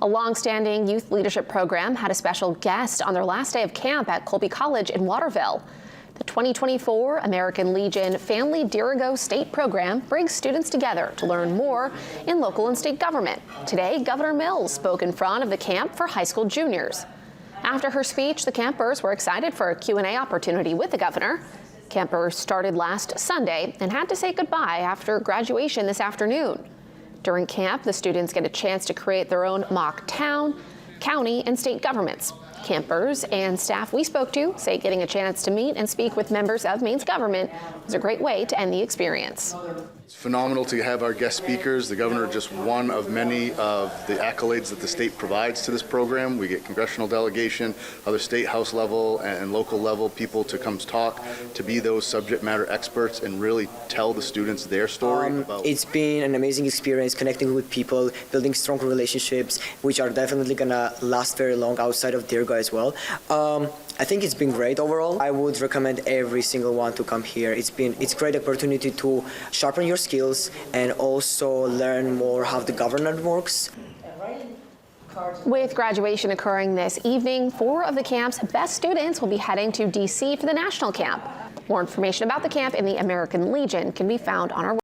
A long-standing youth leadership program had a special guest on their last day of camp at Colby College in Waterville. The 2024 American Legion Family Dirigo State Program brings students together to learn more in local and state government. Today, Governor Mills spoke in front of the camp for high school juniors. After her speech, the campers were excited for a Q&A opportunity with the governor. Campers started last Sunday and had to say goodbye after graduation this afternoon. During camp, the students get a chance to create their own mock town, county, and state governments. Campers and staff we spoke to say getting a chance to meet and speak with members of Maine's government was a great way to end the experience. It's phenomenal to have our guest speakers. The governor just one of many of the accolades that the state provides to this program. We get congressional delegation, other state house level and local level people to come talk, to be those subject matter experts and really tell the students their story. It's been an amazing experience connecting with people, building stronger relationships, which are definitely gonna last very long outside of Dirigo as well. I think it's been great overall. I would recommend every single one to come here. It's a great opportunity to sharpen your skills and also learn more how the government works. With graduation occurring this evening, 4 of the camp's best students will be heading to D.C. for the national camp. More information about the camp and the American Legion can be found on our website.